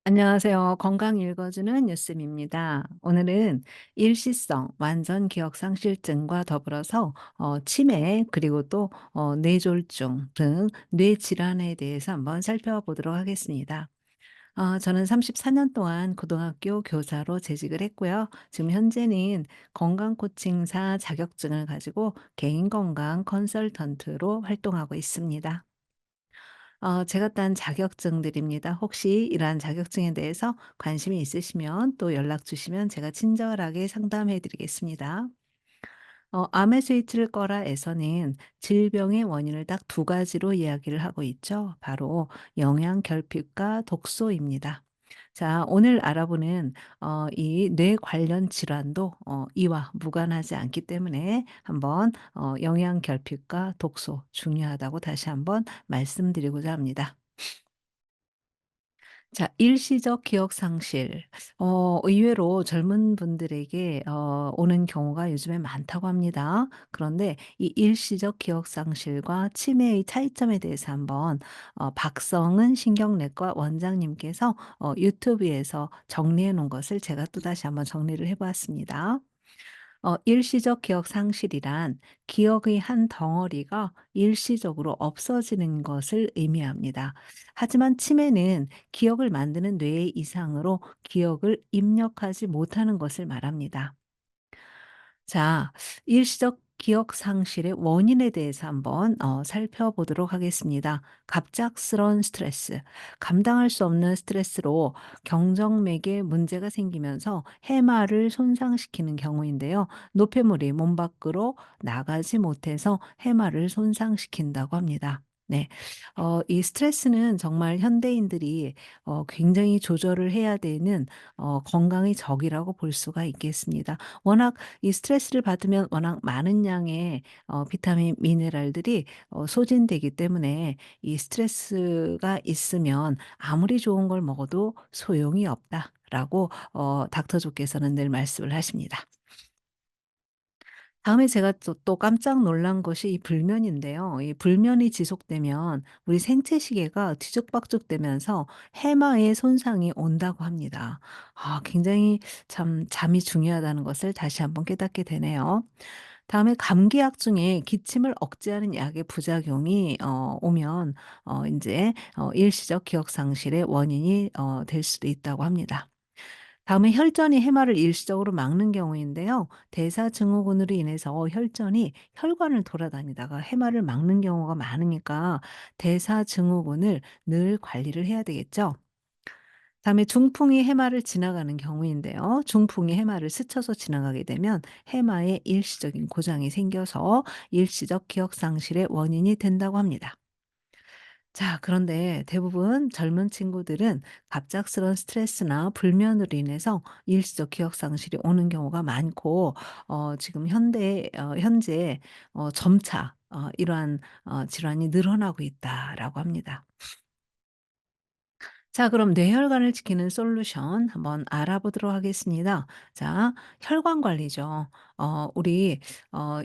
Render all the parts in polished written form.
안녕하세요. 건강 읽어주는 뉴스입니다. 오늘은 일시성 완전 기억 상실증과 더불어서 치매 그리고 또 뇌졸중 등 뇌 질환에 대해서 한번 살펴보도록 하겠습니다. 저는 34년 동안 고등학교 교사로 재직을 했고요. 지금 현재는 건강 코칭사 자격증을 가지고 개인 건강 컨설턴트로 활동하고 있습니다. 제가 딴 자격증들입니다. 혹시 이러한 자격증에 대해서 관심이 있으시면 또 연락 주시면 제가 친절하게 상담해 드리겠습니다. 암의 스위치를 꺼라에서는 질병의 원인을 딱 두 가지로 이야기를 하고 있죠. 바로 영양 결핍과 독소입니다. 자, 오늘 알아보는 이 뇌 관련 질환도 이와 무관하지 않기 때문에 한번 영양 결핍과 독소 중요하다고 다시 한번 말씀드리고자 합니다. 자, 일시적 기억 상실. 의외로 젊은 분들에게 오는 경우가 요즘에 많다고 합니다. 그런데 이 일시적 기억 상실과 치매의 차이점에 대해서 한번 박성은 신경내과 원장님께서 유튜브에서 정리해 놓은 것을 제가 또다시 한번 정리를 해 보았습니다. 일시적 기억 상실이란 기억의 한 덩어리가 일시적으로 없어지는 것을 의미합니다. 하지만 치매는 기억을 만드는 뇌의 이상으로 기억을 입력하지 못하는 것을 말합니다. 자, 일시적 기억 상실의 원인에 대해서 한번 살펴보도록 하겠습니다. 갑작스러운 스트레스, 감당할 수 없는 스트레스로 경정맥에 문제가 생기면서 해마를 손상시키는 경우인데요. 노폐물이 몸 밖으로 나가지 못해서 해마를 손상시킨다고 합니다. 네. 이 스트레스는 정말 현대인들이 굉장히 조절을 해야 되는 건강의 적이라고 볼 수가 있겠습니다. 워낙 이 스트레스를 받으면 워낙 많은 양의 비타민, 미네랄들이 소진되기 때문에 이 스트레스가 있으면 아무리 좋은 걸 먹어도 소용이 없다라고 닥터조께서는 늘 말씀을 하십니다. 다음에 제가 또 깜짝 놀란 것이 이 불면인데요. 이 불면이 지속되면 우리 생체 시계가 뒤죽박죽되면서 해마에 손상이 온다고 합니다. 굉장히 참 잠이 중요하다는 것을 다시 한번 깨닫게 되네요. 다음에 감기약 중에 기침을 억제하는 약의 부작용이 오면 인제 일시적 기억 상실의 원인이 될 수도 있다고 합니다. 다음에 혈전이 해마를 일시적으로 막는 경우인데요. 대사증후군으로 인해서 혈전이 혈관을 돌아다니다가 해마를 막는 경우가 많으니까 대사증후군을 늘 관리를 해야 되겠죠. 다음에 중풍이 해마를 지나가는 경우인데요. 중풍이 해마를 스쳐서 지나가게 되면 해마에 일시적인 고장이 생겨서 일시적 기억 상실의 원인이 된다고 합니다. 자, 그런데 대부분 젊은 친구들은 갑작스러운 스트레스나 불면으로 인해서 일시적 기억 상실이 오는 경우가 많고 지금 현재 점차 이러한 질환이 늘어나고 있다라고 합니다. 자, 그럼 뇌혈관을 지키는 솔루션 한번 알아보도록 하겠습니다. 자, 혈관 관리죠. 우리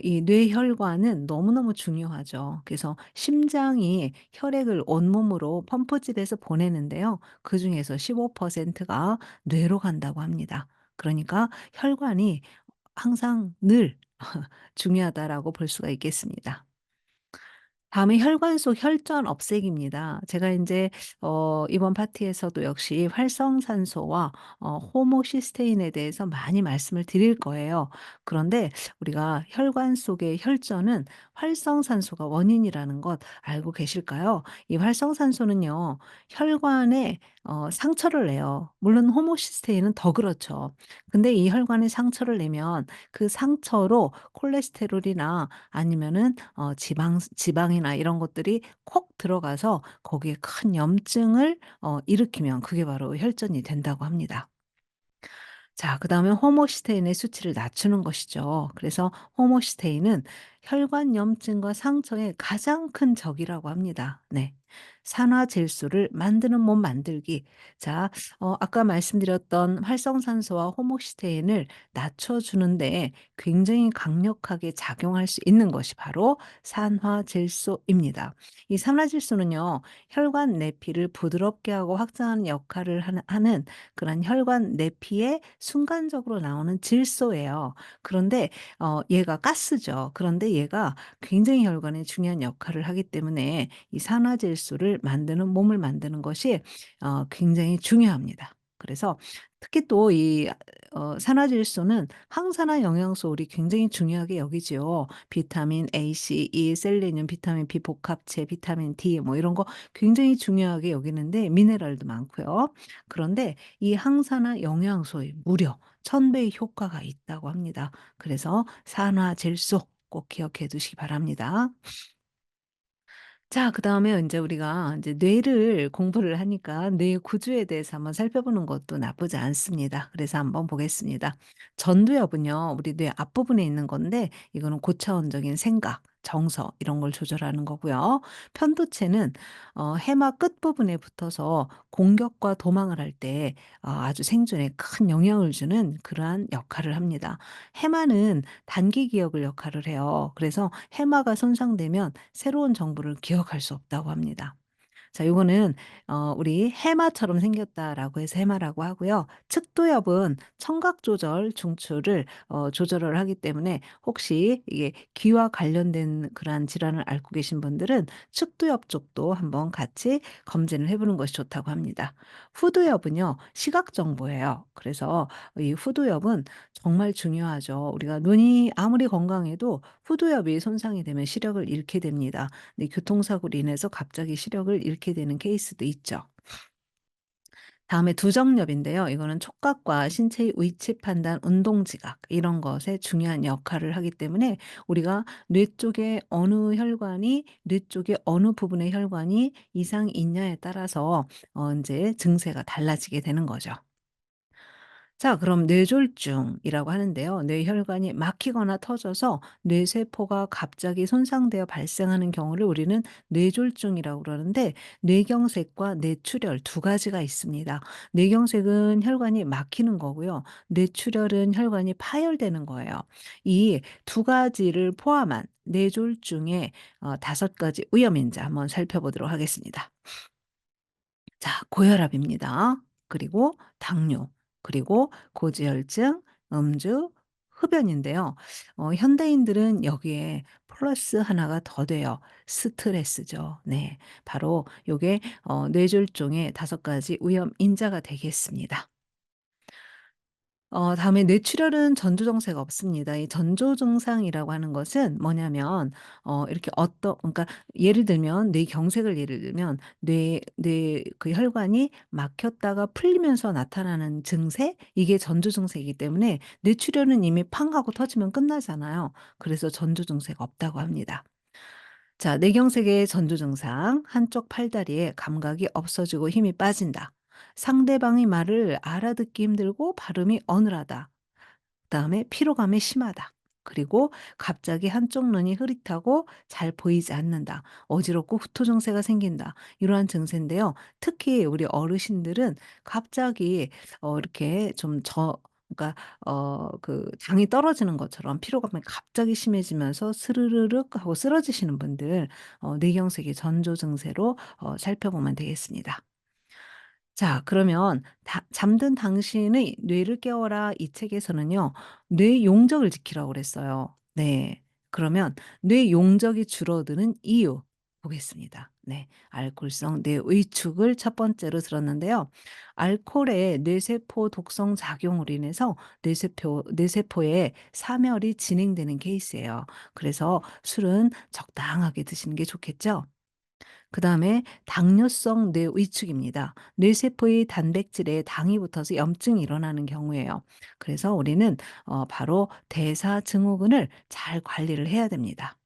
이 뇌혈관은 너무너무 중요하죠. 그래서 심장이 혈액을 온몸으로 펌프질해서 보내는데요. 그중에서 15%가 뇌로 간다고 합니다. 그러니까 혈관이 항상 늘 중요하다라고 볼 수가 있겠습니다. 다음에 혈관 속 혈전 없애기입니다. 제가 이제 이번 파티에서도 역시 활성산소와 호모시스테인에 대해서 많이 말씀을 드릴 거예요. 그런데 우리가 혈관 속의 혈전은 활성산소가 원인이라는 것 알고 계실까요? 이 활성산소는요, 혈관에 상처를 내요. 물론 호모시스테인은 더 그렇죠. 근데 이 혈관에 상처를 내면 그 상처로 콜레스테롤이나 아니면은 지방이나 이런 것들이 콕 들어가서 거기에 큰 염증을 일으키면 그게 바로 혈전이 된다고 합니다. 자, 그다음에 호모시스테인의 수치를 낮추는 것이죠. 그래서 호모시스테인은 혈관염증과 상처의 가장 큰 적이라고 합니다. 네. 산화질소를 만드는 몸 만들기. 자, 아까 말씀드렸던 활성산소와 호목시스테인을 낮춰주는데 굉장히 강력하게 작용할 수 있는 것이 바로 산화질소입니다. 이 산화질소는요, 혈관 내피를 부드럽게 하고 확장하는 역할을 하는 그런 혈관 내피에 순간적으로 나오는 질소예요. 그런데 얘가 가스죠. 그런데 얘가 굉장히 혈관에 중요한 역할을 하기 때문에 이 산화질소를 만드는 몸을 만드는 것이 굉장히 중요합니다. 그래서 특히 또 이 산화질소는 항산화 영양소 우리 굉장히 중요하게 여기지요. 비타민 A, C, E, 셀레늄, 비타민 B 복합체, 비타민 D 뭐 이런 거 굉장히 중요하게 여기는데 미네랄도 많고요. 그런데 이 항산화 영양소에 무려 1000배의 효과가 있다고 합니다. 그래서 산화질소 꼭 기억해 두시기 바랍니다. 자, 그다음에 인제 우리가 인제 뇌를 공부를 하니까 뇌 구조에 대해서 한번 살펴보는 것도 나쁘지 않습니다. 그래서 한번 보겠습니다. 전두엽은요, 우리 뇌 앞부분에 있는 건데 이거는 고차원적인 생각, 정서 이런 걸 조절하는 거고요. 편두체는 해마 끝부분에 붙어서 공격과 도망을 할 때 아주 생존에 큰 영향을 주는 그러한 역할을 합니다. 해마는 단기 기억을 역할을 해요. 그래서 해마가 손상되면 새로운 정보를 기억할 수 없다고 합니다. 자, 요거는 우리 해마처럼 생겼다라고 해서 해마라고 하고요. 측두엽은 청각 조절, 중추를 조절을 하기 때문에 혹시 이게 귀와 관련된 그러한 질환을 앓고 계신 분들은 측두엽 쪽도 한번 같이 검진을 해 보는 것이 좋다고 합니다. 후두엽은요, 시각 정보예요. 그래서 이 후두엽은 정말 중요하죠. 우리가 눈이 아무리 건강해도 후두엽이 손상이 되면 시력을 잃게 됩니다. 네, 교통사고로 인해서 갑자기 시력을 잃게 되는 케이스도 있죠. 다음에 두정엽인데요. 이거는 촉각과 신체의 위치 판단, 운동 지각 이런 것에 중요한 역할을 하기 때문에 우리가 뇌 쪽에 어느 부분의 혈관이 이상이 있냐에 따라서 인제 증세가 달라지게 되는 거죠. 자, 그럼 뇌졸중이라고 하는데요. 뇌혈관이 막히거나 터져서 뇌세포가 갑자기 손상되어 발생하는 경우를 우리는 뇌졸중이라고 그러는데 뇌경색과 뇌출혈 두 가지가 있습니다. 뇌경색은 혈관이 막히는 거고요. 뇌출혈은 혈관이 파열되는 거예요. 이 두 가지를 포함한 뇌졸중의 5가지 위험인자 한번 살펴보도록 하겠습니다. 자, 고혈압입니다. 그리고 당뇨, 그리고 고지혈증, 음주, 흡연인데요. 현대인들은 여기에 플러스 하나가 더 돼요. 스트레스죠. 네. 바로 요게 뇌졸중의 5가지 위험 인자가 되겠습니다. 다음에 뇌출혈은 전조 증세가 없습니다. 이 전조 증상이라고 하는 것은 뭐냐면 이렇게 그러니까 예를 들면 뇌경색을 예를 들면 뇌 그 혈관이 막혔다가 풀리면서 나타나는 증세 이게 전조 증세이기 때문에 뇌출혈은 이미 팡 하고 터지면 끝나잖아요. 그래서 전조 증세가 없다고 합니다. 자, 뇌경색의 전조 증상. 한쪽 팔다리에 감각이 없어지고 힘이 빠진다. 상대방의 말을 알아듣기 힘들고 발음이 어눌하다. 그다음에 피로감이 심하다. 그리고 갑자기 한쪽 눈이 흐릿하고 잘 보이지 않는다. 어지럽고 후토 증세가 생긴다. 이러한 증세인데요. 특히 우리 어르신들은 갑자기 이렇게 좀 그러니까 당이 떨어지는 것처럼 피로감이 갑자기 심해지면서 스르르륵 하고 쓰러지시는 분들 뇌경색의 전조 증세로 살펴보면 되겠습니다. 자, 그러면 "잠든 당신의 뇌를 깨워라." 이 책에서는요. 뇌 용적을 지키라고 그랬어요. 네. 그러면 뇌 용적이 줄어드는 이유 보겠습니다. 네. 알코올성 뇌위축을 첫 번째로 들었는데요. 알코올의 뇌세포 독성 작용으로 인해서 뇌세포의 사멸이 진행되는 케이스예요. 그래서 술은 적당하게 드시는 게 좋겠죠? 그다음에 당뇨성 뇌위축입니다. 뇌세포의 단백질에 당이 붙어서 염증이 일어나는 경우예요. 그래서 우리는 바로 대사증후군을 잘 관리를 해야 됩니다.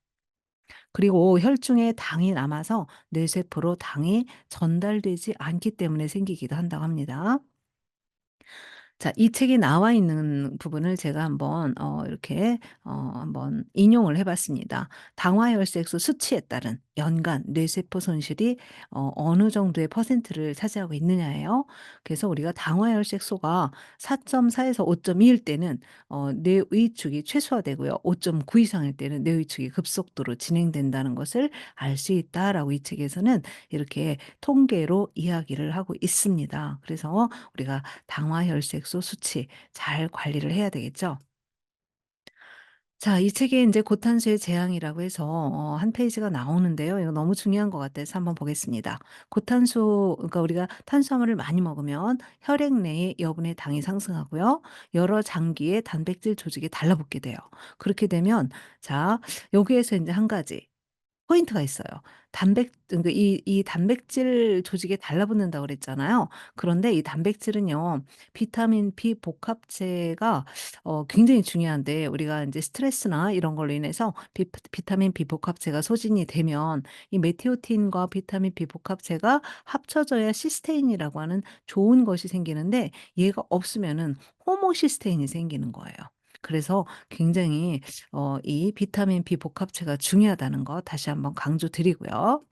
그리고 혈중에 당이 남아서 뇌세포로 당이 전달되지 않기 때문에 생기기도 한다고 합니다. 자, 이 책에 나와 있는 부분을 제가 한번 이렇게 한번 인용을 해 봤습니다. 당화혈색소 수치에 따른 연간 뇌세포 손실이 어느 정도의 퍼센트를 차지하고 있느냐예요. 그래서 우리가 당화혈색소가 4.4에서 5.2일 때는 뇌위축이 최소화되고요. 5.9 이상일 때는 뇌위축이 급속도로 진행된다는 것을 알 수 있다라고 이 책에서는 이렇게 통계로 이야기를 하고 있습니다. 그래서 우리가 당화혈색소 수치 잘 관리를 해야 되겠죠. 자, 이 책에 인제 고탄수의 제왕이라고 해서 한 페이지가 나오는데요. 이거 너무 중요한 것 같아서 한번 보겠습니다. 고탄수, 그러니까 우리가 탄수화물을 많이 먹으면 혈액 내의 여분의 당이 상승하고요. 여러 장기의 단백질 조직이 달라붙게 돼요. 그렇게 되면, 자, 여기에서 인제 한 가지 포인트가 있어요. 그러니까 이 단백질 조직에 달라붙는다고 그랬잖아요. 그런데 이 단백질은요, 비타민 B 복합체가 굉장히 중요한데, 우리가 인제 스트레스나 이런 걸로 인해서 비타민 B 복합체가 소진이 되면 이 메티오틴과 비타민 B 복합체가 합쳐져야 시스테인이라고 하는 좋은 것이 생기는데, 얘가 없으면은 호모시스테인이 생기는 거예요. 그래서 굉장히 이 비타민 B 복합체가 중요하다는 거 다시 한번 강조드리고요.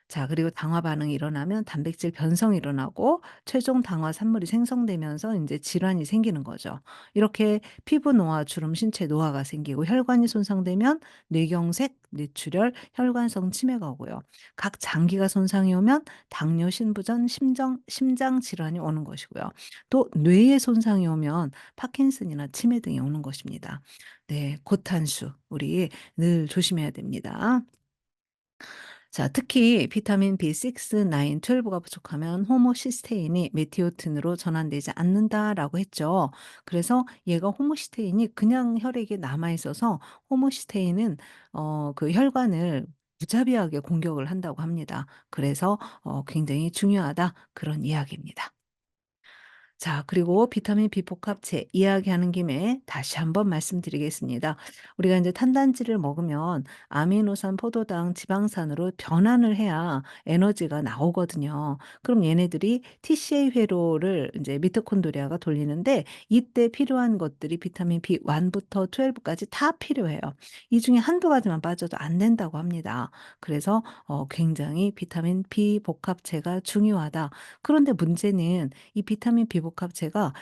자, 그리고 당화 반응이 일어나면 단백질 변성이 일어나고 최종 당화 산물이 생성되면서 인제 질환이 생기는 거죠. 이렇게 피부 노화, 주름, 신체 노화가 생기고, 혈관이 손상되면 뇌경색, 뇌출혈, 혈관성 치매가 오고요. 각 장기가 손상이 오면 당뇨, 신부전, 심장 질환이 오는 것이고요. 또 뇌에 손상이 오면 파킨슨이나 치매 등이 오는 것입니다. 네, 고탄수 우리 늘 조심해야 됩니다. 자, 특히 비타민 B6, 9, 12가 부족하면 호모시스테인이 메티오틴으로 전환되지 않는다라고 했죠. 그래서 얘가 호모시스테인이 그냥 혈액에 남아 있어서 호모시스테인은 그 혈관을 무자비하게 공격을 한다고 합니다. 그래서 굉장히 중요하다, 그런 이야기입니다. 자, 그리고 비타민 B 복합체 이야기하는 김에 다시 한번 말씀드리겠습니다. 우리가 이제 탄단지를 먹으면 아미노산, 포도당, 지방산으로 변환을 해야 에너지가 나오거든요. 그럼 얘네들이 TCA 회로를 이제 미토콘드리아가 돌리는데, 이때 필요한 것들이 비타민 B1부터 12까지 다 필요해요. 이 중에 한두 가지만 빠져도 안 된다고 합니다. 그래서 굉장히 비타민 B 복합체가 중요하다. 그런데 문제는 이 비타민 비복합체가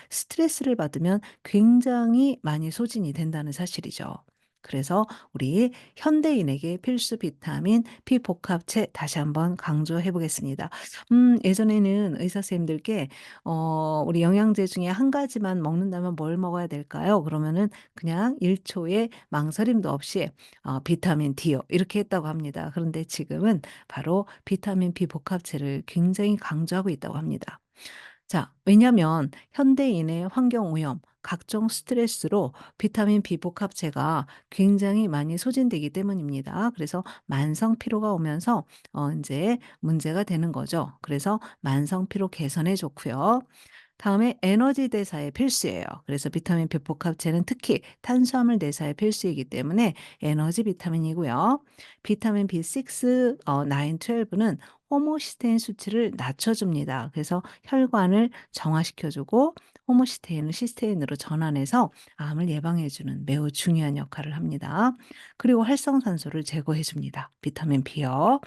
스트레스를 받으면 굉장히 많이 소진이 된다는 사실이죠. 그래서 우리 현대인에게 필수 비타민 비복합체 다시 한번 강조해 보겠습니다. 예전에는 의사 선생님들께 "우리 영양제 중에 한 가지만 먹는다면 뭘 먹어야 될까요?" 그러면은 그냥 1 초의 망설임도 없이 "비타민 D요." 이렇게 했다고 합니다. 그런데 지금은 바로 비타민 비복합체를 굉장히 강조하고 있다고 합니다. 자, 왜냐면 현대인의 환경 오염, 각종 스트레스로 비타민 비복합체가 굉장히 많이 소진되기 때문입니다. 그래서 만성 피로가 오면서 인제 문제가 되는 거죠. 그래서 만성 피로 개선에 좋고요. 다음에 에너지 대사에 필수예요. 그래서 비타민 비복합체는 특히 탄수화물 대사에 필수이기 때문에 에너지 비타민이고요. 비타민 B6, 9, 12는 호모시스테인 수치를 낮춰줍니다. 그래서 혈관을 정화시켜 주고 호모시스테인을 시스테인으로 전환해서 암을 예방해 주는 매우 중요한 역할을 합니다. 그리고 활성산소를 제거해 줍니다. 비타민 B요.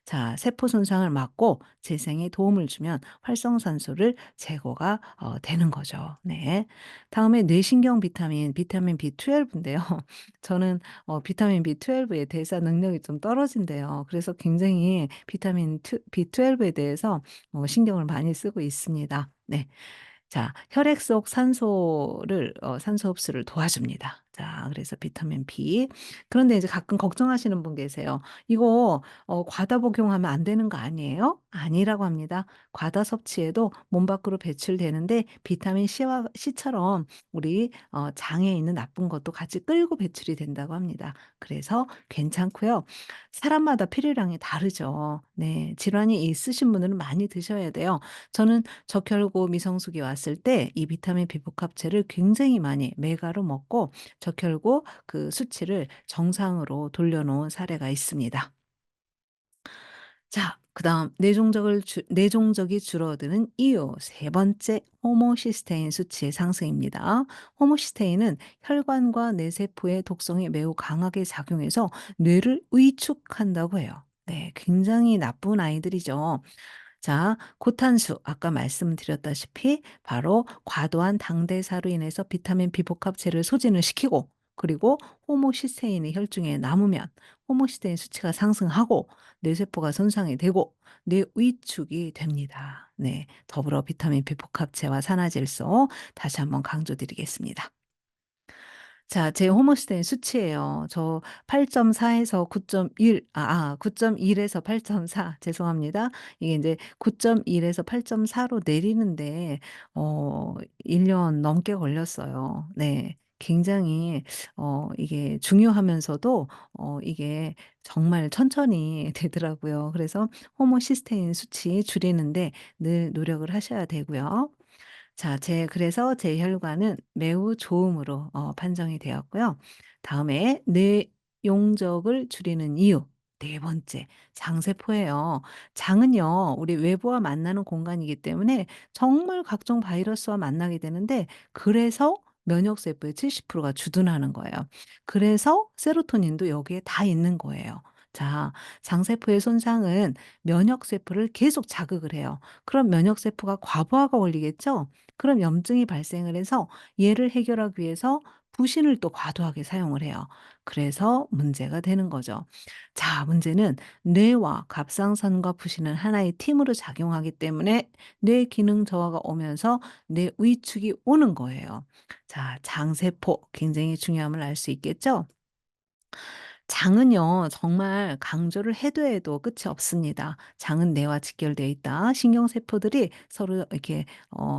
자, 세포 손상을 막고 재생에 도움을 주면 활성산소를 제거가 되는 거죠. 네. 다음에 뇌신경 비타민, 비타민 B12인데요. 저는 비타민 B12의 대사 능력이 좀 떨어진대요. 그래서 굉장히 비타민 B12에 대해서 신경을 많이 쓰고 있습니다. 네. 자, 혈액 속 산소 흡수를 도와줍니다. 자, 그래서 비타민 B. 그런데 이제 가끔 걱정하시는 분 계세요. "이거 과다 복용하면 안 되는 거 아니에요?" 아니라고 합니다. 과다 섭취해도 몸 밖으로 배출되는데, 비타민 C처럼 우리 장에 있는 나쁜 것도 같이 끌고 배출이 된다고 합니다. 그래서 괜찮고요. 사람마다 필요량이 다르죠. 네. 질환이 있으신 분들은 많이 드셔야 돼요. 저는 적혈구 미성숙이 왔을 때 이 비타민 비복합체를 굉장히 많이 메가로 먹고 적혈구 그 수치를 정상으로 돌려놓은 사례가 있습니다. 자, 그다음 뇌종적이 줄어드는 이유 세 번째 호모시스테인 수치의 상승입니다. 호모시스테인은 혈관과 뇌세포의 독성에 매우 강하게 작용해서 뇌를 위축한다고 해요. 네, 굉장히 나쁜 아이들이죠. 자, 고탄수 아까 말씀드렸다시피 바로 과도한 당대사로 인해서 비타민 비복합체를 소진을 시키고 그리고 호모시스테인이 혈중에 남으면 호모시스테인 수치가 상승하고 뇌세포가 손상이 되고 뇌위축이 됩니다. 네. 더불어 비타민 비복합체와 산화질소 다시 한번 강조드리겠습니다. 자, 제 호모시스테인 수치예요. 저 8.4에서 9.1 9.1에서 8.4 죄송합니다. 이게 인제 9.1에서 8.4로 내리는데 1년 넘게 걸렸어요. 네. 굉장히 이게 중요하면서도 이게 정말 천천히 되더라고요. 그래서 호모시스테인 수치 줄이는데 늘 노력을 하셔야 되고요. 자, 그래서 제 혈관은 매우 좋음으로 판정이 되었고요. 다음에 뇌용적을 줄이는 이유 네 번째 장세포예요. 장은요 우리 외부와 만나는 공간이기 때문에 정말 각종 바이러스와 만나게 되는데 그래서 면역세포의 70%가 주둔하는 거예요. 그래서 세로토닌도 여기에 다 있는 거예요. 자, 장세포의 손상은 면역세포를 계속 자극을 해요. 그럼 면역세포가 과부하가 걸리겠죠? 그럼 염증이 발생을 해서 얘를 해결하기 위해서 부신을 또 과도하게 사용을 해요. 그래서 문제가 되는 거죠. 자, 문제는 뇌와 갑상선과 부신은 하나의 팀으로 작용하기 때문에 뇌 기능 저하가 오면서 뇌 위축이 오는 거예요. 자, 장세포 굉장히 중요함을 알 수 있겠죠? 장은요, 정말 강조를 해도 해도 끝이 없습니다. 장은 뇌와 직결되어 있다. 신경세포들이 서로 이렇게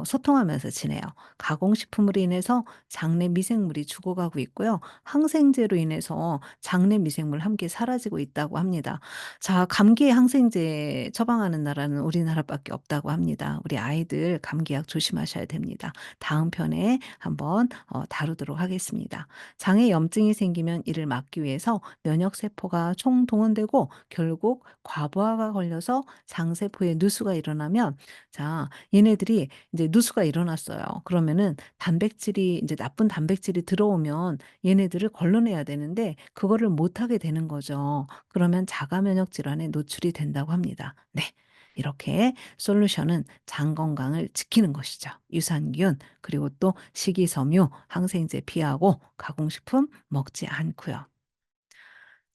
소통하면서 지내요. 가공식품으로 인해서 장내 미생물이 죽어가고 있고요. 항생제로 인해서 장내 미생물 함께 사라지고 있다고 합니다. 자, 감기에 항생제 처방하는 나라는 우리나라밖에 없다고 합니다. 우리 아이들 감기약 조심하셔야 됩니다. 다음 편에 한번 다루도록 하겠습니다. 장에 염증이 생기면 이를 막기 위해서 면역 세포가 총동원되고 결국 과부하가 걸려서 장세포에 누수가 일어나면 자, 얘네들이 이제 누수가 일어났어요. 그러면은 단백질이 이제 나쁜 단백질이 들어오면 얘네들을 걸러내야 되는데 그거를 못 하게 되는 거죠. 그러면 자가 면역 질환에 노출이 된다고 합니다. 네. 이렇게 솔루션은 장 건강을 지키는 것이죠. 유산균, 그리고 또 식이섬유, 항생제 피하고 가공식품 먹지 않고요.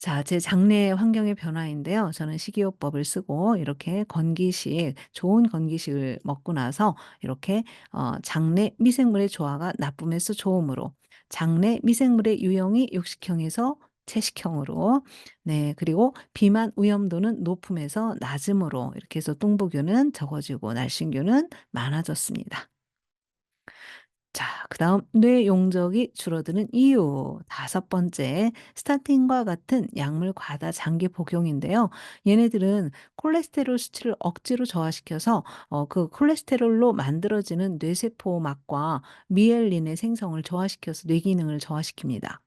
자, 제 장내 환경의 변화인데요. 저는 식이요법을 쓰고 이렇게 건기식, 좋은 건기식을 먹고 나서 이렇게 장내 미생물의 조화가 나쁨에서 좋음으로 장내 미생물의 유형이 육식형에서 채식형으로 네, 그리고 비만 위험도는 높음에서 낮음으로 이렇게 해서 뚱보균은 적어지고 날씬균은 많아졌습니다. 자, 그다음 뇌 용적이 줄어드는 이유. 다섯 번째, 스타틴과 같은 약물 과다 장기 복용인데요. 얘네들은 콜레스테롤 수치를 억지로 저하시켜서 그 콜레스테롤로 만들어지는 뇌세포막과 미엘린의 생성을 저하시켜서 뇌 기능을 저하시킵니다.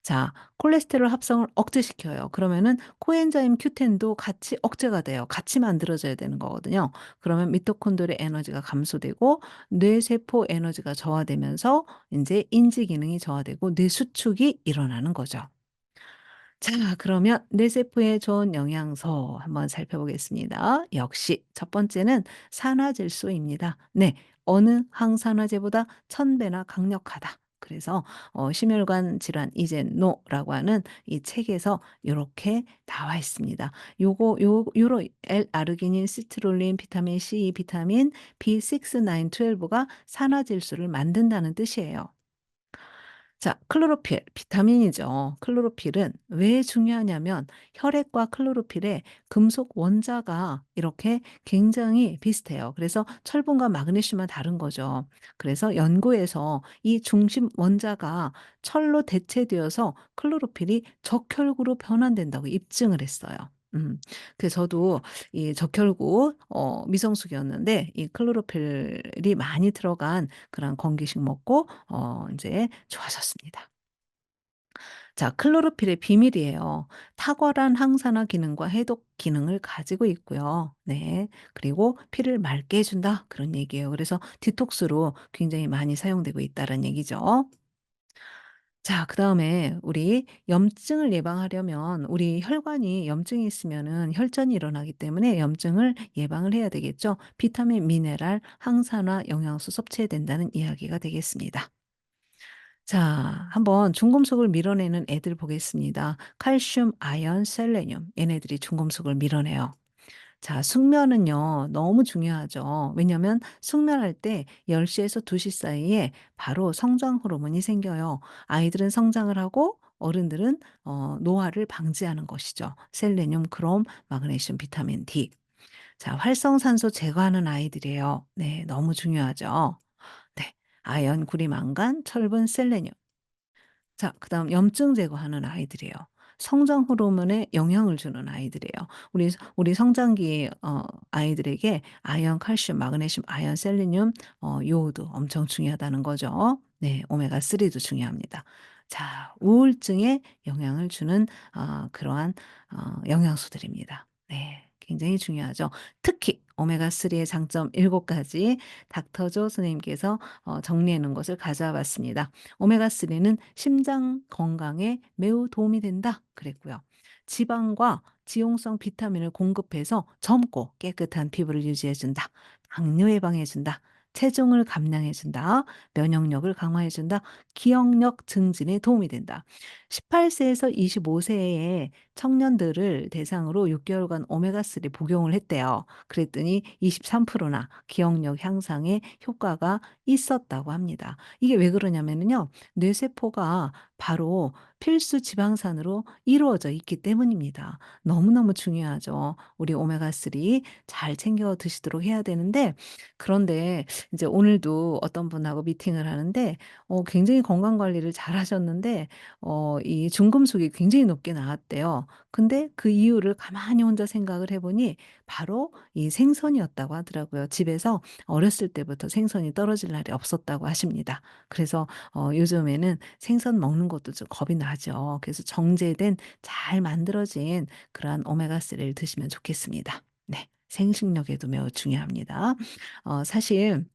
자, 콜레스테롤 합성을 억제시켜요. 그러면은 코엔자임 Q10도 같이 억제가 돼요. 같이 만들어져야 되는 거거든요. 그러면 미토콘드리아 에너지가 감소되고 뇌세포 에너지가 저하되면서 인제 인지 기능이 저하되고 뇌 수축이 일어나는 거죠. 자, 그러면 뇌세포에 좋은 영양소 한번 살펴보겠습니다. 역시 첫 번째는 산화질소입니다. 네. 어느 항산화제보다 1000배나 강력하다. 그래서 심혈관 질환 이젠 노라고 하는 이 책에서 요렇게 나와 있습니다. 요거 요로 L아르기닌, 시트롤린, 비타민 C, 비타민 B6, 9, 12가 산화질소를 만든다는 뜻이에요. 자, 클로로필 비타민이죠. 클로로필은 왜 중요하냐면 혈액과 클로로필의 금속 원자가 이렇게 굉장히 비슷해요. 그래서 철분과 마그네슘은 다른 거죠. 그래서 연구에서 이 중심 원자가 철로 대체되어서 클로로필이 적혈구로 변환된다고 입증을 했어요. 음. 그래서 저도 이 적혈구 미성숙이었는데 이 클로로필이 많이 들어간 그런 건기식 먹고 인제 좋아졌습니다. 자, 클로로필의 비밀이에요. 탁월한 항산화 기능과 해독 기능을 가지고 있고요. 네. 그리고 피를 맑게 해준다. 그런 얘기예요. 그래서 디톡스로 굉장히 많이 사용되고 있다는 얘기죠. 자, 그다음에 우리 염증을 예방하려면 우리 혈관이 염증이 있으면은 혈전이 일어나기 때문에 염증을 예방을 해야 되겠죠. 비타민, 미네랄, 항산화, 영양소 섭취해야 된다는 이야기가 되겠습니다. 자, 한번 중금속을 밀어내는 애들 보겠습니다. 칼슘, 아연, 셀레늄. 얘네들이 중금속을 밀어내요. 자, 숙면은요, 너무 중요하죠. 왜냐면 숙면할 때 10시 에서 2시 사이에 바로 성장 호르몬이 생겨요. 아이들은 성장을 하고 어른들은 노화를 방지하는 것이죠. 셀레늄, 크롬, 마그네슘, 비타민 D. 자, 활성산소 제거하는 아이들이에요. 네, 너무 중요하죠. 네. 아연, 구리, 망간, 철분, 셀레늄. 자, 그다음 염증 제거하는 아이들이에요. 성장 호르몬에 영향을 주는 아이들이에요. 우리 성장기 아이들에게 아연, 칼슘, 마그네슘, 아연, 셀레늄, 요오드 엄청 중요하다는 거죠. 네, 오메가 3도 중요합니다. 자, 우울증에 영향을 주는 그러한 영양소들입니다. 네. 굉장히 중요하죠. 특히 오메가 3의 장점 7가지 닥터조 선생님께서 정리해 놓은 것을 가져와 봤습니다. 오메가 3는 심장 건강에 매우 도움이 된다 그랬고요. 지방과 지용성 비타민을 공급해서 젊고 깨끗한 피부를 유지해 준다. 당뇨 예방해 준다. 체중을 감량해 준다. 면역력을 강화해 준다. 기억력 증진에 도움이 된다. 18세에서 25세의 청년들을 대상으로 6개월간 오메가 3 복용을 했대요. 그랬더니 23%나 기억력 향상에 효과가 있었다고 합니다. 이게 왜 그러냐면요. 뇌세포가 바로 필수 지방산으로 이루어져 있기 때문입니다. 너무너무 중요하죠. 우리 오메가 3 잘 챙겨 드시도록 해야 되는데 그런데 이제 오늘도 어떤 분하고 미팅을 하는데 굉장히 건강 관리를 잘하셨는데 이 중금속이 굉장히 높게 나왔대요. 근데 그 이유를 가만히 혼자 생각을 해 보니 바로 이 생선이었다고 하더라고요. 집에서 어렸을 때부터 생선이 떨어질 날이 없었다고 하십니다. 그래서 요즘에는 생선 먹는 것도 좀 겁이 나죠. 그래서 정제된 잘 만들어진 그러한 오메가 3를 드시면 좋겠습니다. 네. 생식력에도 매우 중요합니다. 사실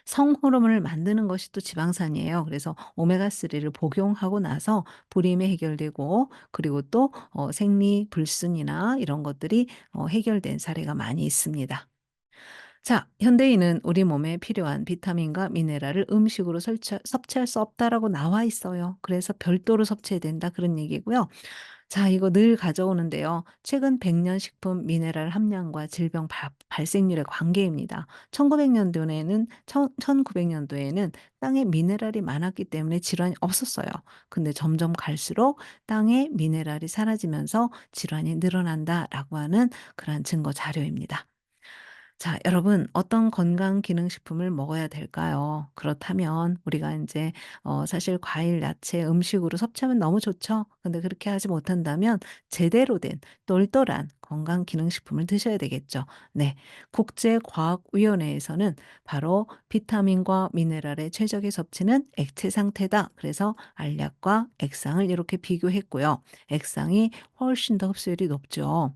성호르몬을 만드는 것이 또 지방산이에요. 그래서 오메가 3를 복용하고 나서 불임이 해결되고 그리고 또 생리 불순이나 이런 것들이 해결된 사례가 많이 있습니다. 자, 현대인은 우리 몸에 필요한 비타민과 미네랄을 음식으로 섭취할 수 없다라고 나와 있어요. 그래서 별도로 섭취해야 된다 그런 얘기고요. 자, 이거 늘 가져오는데요. 최근 100년 식품 미네랄 함량과 질병 발생률의 관계입니다. 1900년도에는 1900년도에는 땅에 미네랄이 많았기 때문에 질환이 없었어요. 근데 점점 갈수록 땅에 미네랄이 사라지면서 질환이 늘어난다라고 하는 그러한 증거 자료입니다. 자, 여러분 어떤 건강 기능 식품을 먹어야 될까요? 그렇다면 우리가 이제 사실 과일, 야채, 음식으로 섭취하면 너무 좋죠. 근데 그렇게 하지 못한다면 제대로 된 똘똘한 건강 기능 식품을 드셔야 되겠죠. 네. 국제과학위원회에서는 바로 비타민과 미네랄의 최적의 섭취는 액체 상태다. 그래서 알약과 액상을 이렇게 비교했고요. 액상이 훨씬 더 흡수율이 높죠.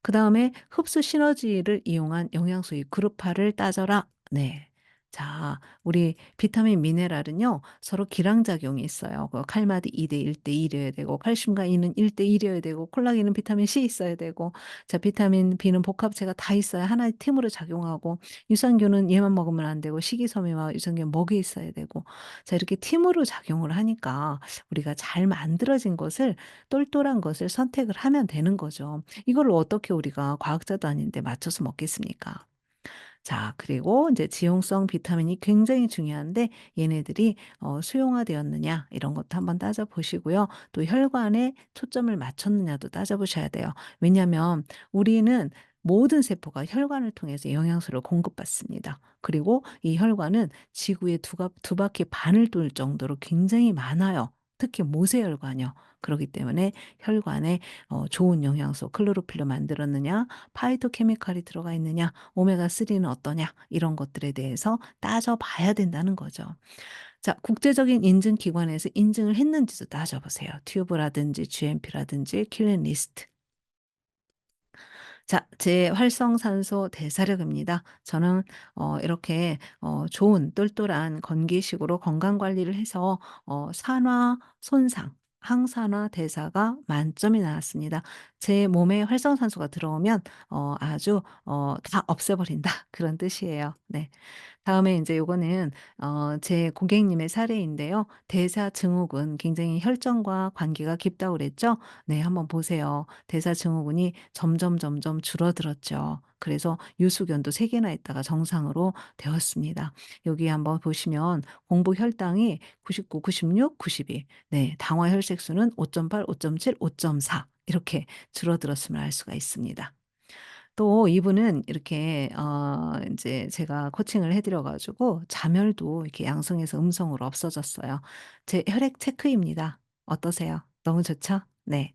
그다음에 흡수 시너지를 이용한 영양소의 그룹화를 따져라. 네. 자, 우리 비타민 미네랄은요. 서로 기량작용이 있어요. 칼마디 2대 1대 1 이어야 되고 칼슘과 E는 1대 1 이어야 되고 콜라겐은 비타민 C 있어야 되고 자, 비타민 B는 복합체가 다 있어야 하나의 팀으로 작용하고 유산균은 얘만 먹으면 안 되고 식이섬유와 유산균 먹여 있어야 되고 자, 이렇게 팀으로 작용을 하니까 우리가 잘 만들어진 것을 똘똘한 것을 선택을 하면 되는 거죠. 이걸 어떻게 우리가 과학자도 아닌데 맞춰서 먹겠습니까? 자, 그리고 이제 지용성 비타민이 굉장히 중요한데 얘네들이 수용화되었느냐 이런 것도 한번 따져 보시고요. 또 혈관에 초점을 맞췄느냐도 따져 보셔야 돼요. 왜냐하면 우리는 모든 세포가 혈관을 통해서 영양소를 공급받습니다. 그리고 이 혈관은 지구의 두 바퀴 반을 돌 정도로 굉장히 많아요. 특히 모세혈관이요. 그렇기 때문에 혈관에 좋은 영양소 클로로필로 만들었느냐, 파이토케미칼이 들어가 있느냐, 오메가 3는 어떠냐 이런 것들에 대해서 따져 봐야 된다는 거죠. 자, 국제적인 인증 기관에서 인증을 했는지도 따져 보세요. 튜브라든지 GMP라든지 킬린리스트. 자, 제 활성산소 대사력입니다. 저는 이렇게 좋은 똘똘한 건기식으로 건강 관리를 해서 산화, 손상, 항산화 대사가 만점이 나왔습니다. 제 몸에 활성산소가 들어오면 아주 다 없애버린다 그런 뜻이에요. 네. 다음에 인제 요거는 제 고객님의 사례인데요. 대사 증후군 굉장히 혈전과 관계가 깊다고 그랬죠? 네, 한번 보세요. 대사 증후군이 점점 줄어들었죠. 그래서 유수견도 3 개나 있다가 정상으로 되었습니다. 여기 한번 보시면 공복 혈당이 99, 96, 92. 네, 당화 혈색수는 5.8, 5.7, 5.4 이렇게 줄어들었음을 알 수가 있습니다. 또 이분은 이렇게 인제 제가 코칭을 해 드려 가지고 자멸도 이렇게 양성에서 음성으로 없어졌어요. 제 혈액 체크입니다. 어떠세요? 너무 좋죠? 네.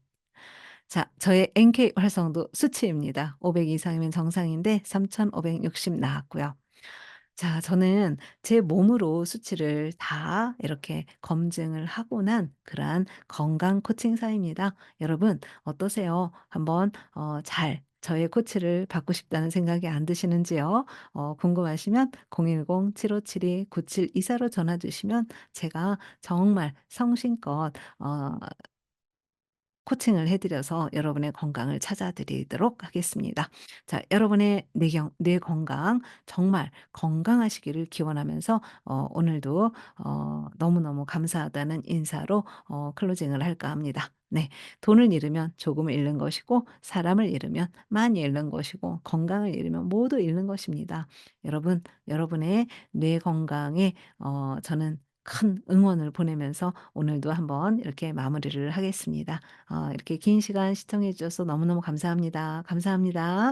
자, 저의 NK 활성도 수치입니다. 500 이상이면 정상인데 3,560 나왔고요. 자, 저는 제 몸으로 수치를 다 이렇게 검증을 하고 난 그러한 건강 코칭사입니다. 여러분 어떠세요? 한번 잘 저의 코치를 받고 싶다는 생각이 안 드시는지요? 궁금하시면 010-7572-9724로 전화 주시면 제가 정말 성심껏 코칭을 해 드려서 여러분의 건강을 찾아 드리도록 하겠습니다. 자, 여러분의 뇌 건강 정말 건강하시기를 기원하면서 오늘도 너무너무 감사하다는 인사로 클로징을 할까 합니다. 네. 돈을 잃으면 조금을 잃는 것이고 사람을 잃으면 많이 잃는 것이고 건강을 잃으면 모두 잃는 것입니다. 여러분, 여러분의 뇌 건강에 저는 큰 응원을 보내면서 오늘도 한번 이렇게 마무리를 하겠습니다. 이렇게 긴 시간 시청해 주셔서 너무너무 감사합니다. 감사합니다.